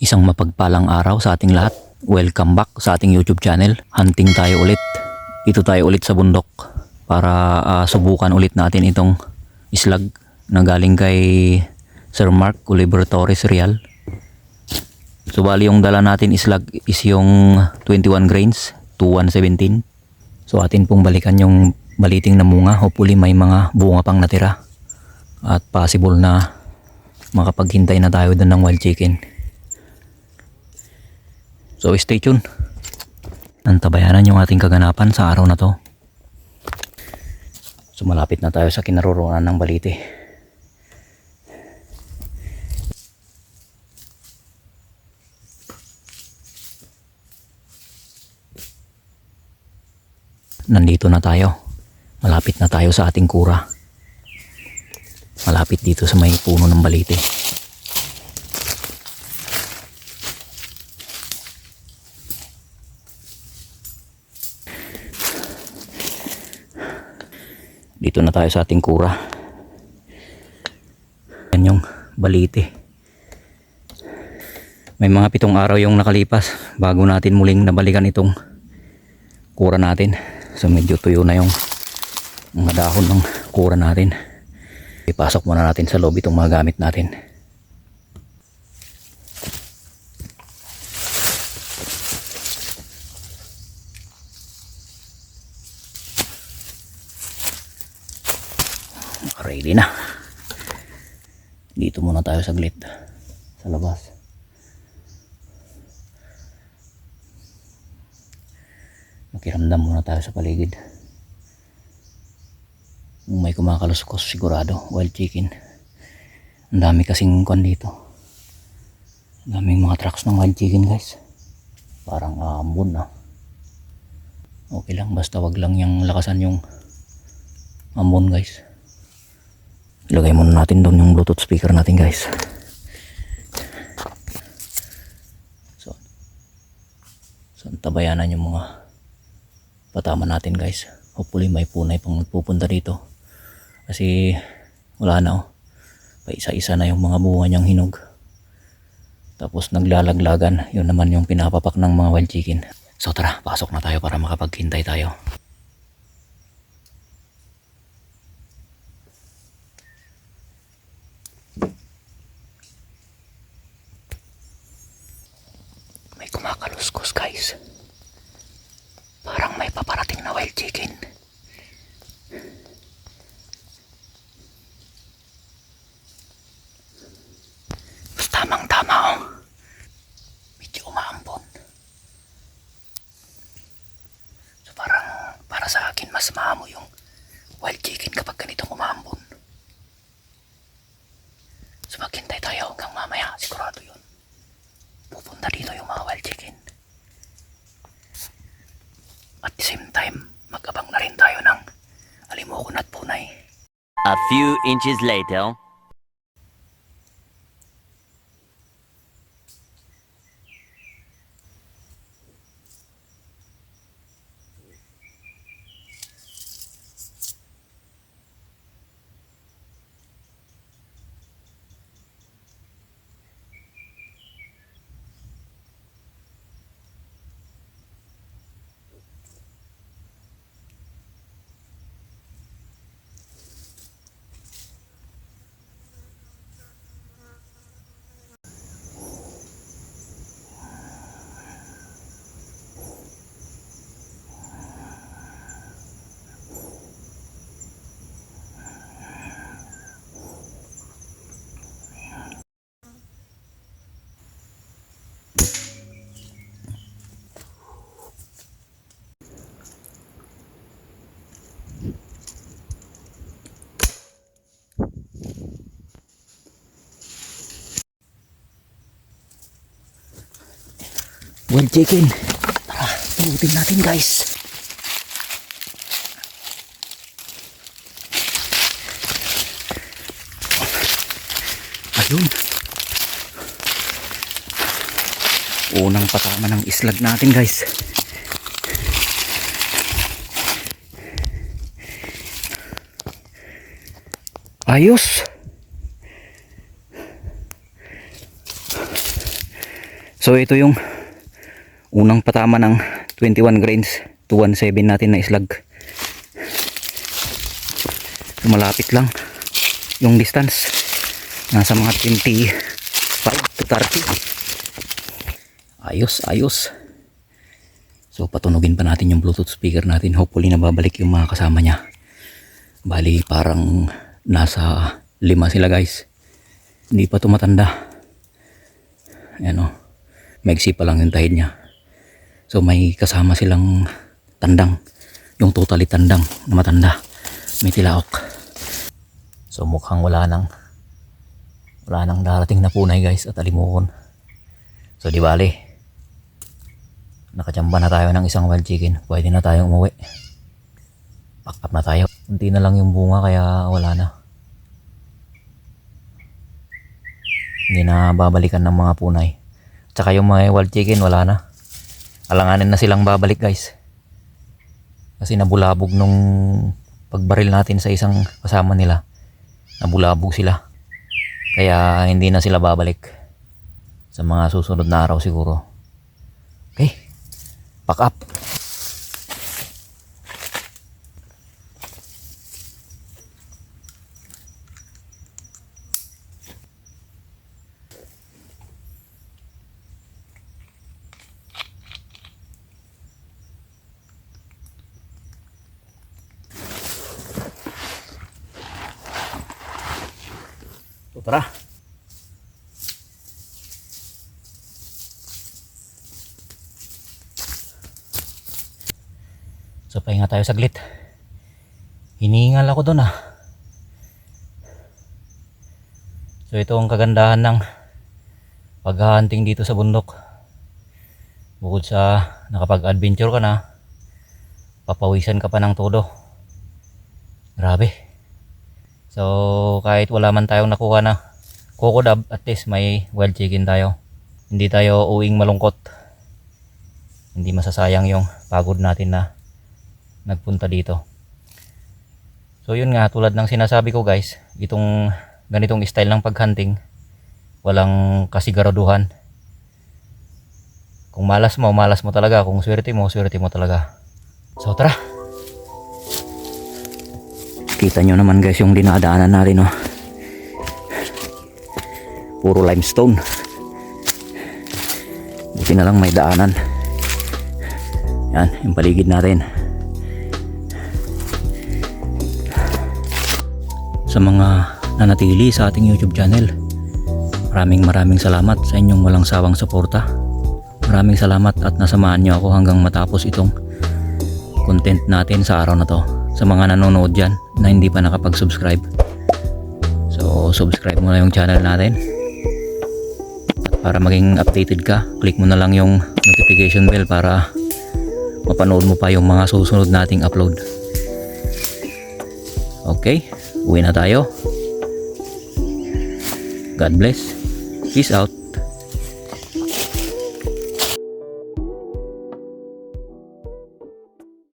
Isang mapagpalang araw sa ating lahat. Welcome back sa ating YouTube channel. Hunting tayo ulit. Dito tayo ulit sa bundok para subukan ulit natin itong islag na galing kay Sir Mark Oliver Torres Real. So bali yung dala natin islag is yung 21 grains to 117. So atin pong balikan yung baliting na bunga. Hopefully may mga bunga pang natira. At possible na makapaghintay na tayo doon ng wild chicken. So stay tuned. Antabayanan yung ating kaganapan sa araw na to. So malapit na tayo sa kinaroroonan ng balite. Nandito na tayo. Malapit na tayo sa ating kura. Malapit dito sa may puno ng balite. Dito na tayo sa ating kura. Yan yung balite. May mga 7 araw yung nakalipas bago natin muling nabalikan itong kura natin. So medyo tuyo na yung mga dahon ng kura natin. Ipasok muna natin sa loob itong mga gamit natin. Ready na. Dito muna tayo saglit sa labas. Makiramdam muna tayo sa paligid. Kung may kumakaluskos sigurado wild chicken. Ang dami kasing kwan dito. Ang daming mga tracks ng wild chicken guys. Parang ambon na. Okay lang basta wag lang yung lakasan yung ambon guys. Ilagay muna natin doon yung Bluetooth speaker natin guys. So antabayanan yung mga patama natin guys. Hopefully may punay pang magpupunta dito. Kasi wala na pa isa-isa na yung mga bunga niyang hinog. Tapos naglalaglagan. Yun naman yung pinapapak ng mga wild chicken. So tara, pasok na tayo para makapaghintay tayo. Kumakaluskos guys. Parang may paparating na wild chicken. Mas tamang tama medyo umaambon. So parang para sa akin mas maamo yung wild chicken kapag ganitong umaambon. So maghintay tayo hanggang mamaya, sigurado yun pupunta dito yung mga wild chicken. At the same time, mag-abang na rin tayo ng alimokon at punay. A few inches later. Wild chicken. Tara, pulutin natin guys. Ayun. Unang patama ng islag natin guys. Ayos. So ito yung unang patama ng 21 grains to 17 natin na islag. So, malapit lang yung distance. Nasa mga 25 to 30. Ayos. So patunugin pa natin yung Bluetooth speaker natin. Hopefully nababalik yung mga kasama niya. Bali parang nasa 5 sila guys. Hindi pa tumatanda. Ayan o. Maigsi pa lang yung tahid niya. So may kasama silang tandang. Yung totally tandang na matanda. May tilaok. So mukhang wala nang darating na punay guys at alimukon. So di bali. Nakachamba na tayo ng isang wild chicken. Pwede na tayong umuwi. Pack up na tayo. Kunti na lang yung bunga kaya wala na. Hindi na babalikan ng mga punay. Tsaka yung mga wild chicken wala na. Alanganin na silang babalik guys. Kasi nabulabog nung pagbaril natin sa isang kasama nila. Nabulabog sila. Kaya hindi na sila babalik. Sa mga susunod na araw siguro. Okay. Pack up. So, tara. So pahinga tayo saglit. Hiningal ako doon ah. So ito ang kagandahan ng paghahunting dito sa bundok. Bukod sa nakapag-adventure ka na, papawisan ka pa ng todo. Grabe. So kahit wala man tayong nakuha na kokodab, at least may wild chicken tayo. Hindi tayo uwing malungkot. Hindi masasayang yung pagod natin na nagpunta dito. So yun nga, tulad ng sinasabi ko guys, itong ganitong style ng paghunting, walang kasiguraduhan. Kung malas mo talaga. Kung swerte mo talaga. So tara. Kita nyo naman guys yung dinadaanan natin oh. Puro limestone. Buti na lang may daanan. Yan, yung paligid natin. Sa mga nanatili sa ating YouTube channel, maraming salamat sa inyong walang sawang suporta. Maraming salamat at nasamahan nyo ako hanggang matapos itong content natin sa araw na to. Sa mga nanonood dyan na hindi pa nakapag-subscribe, so subscribe mo na yung channel natin. At para maging updated ka, click mo na lang yung notification bell para mapanood mo pa yung mga susunod nating upload. Okay, uwi na tayo. God bless. Peace out.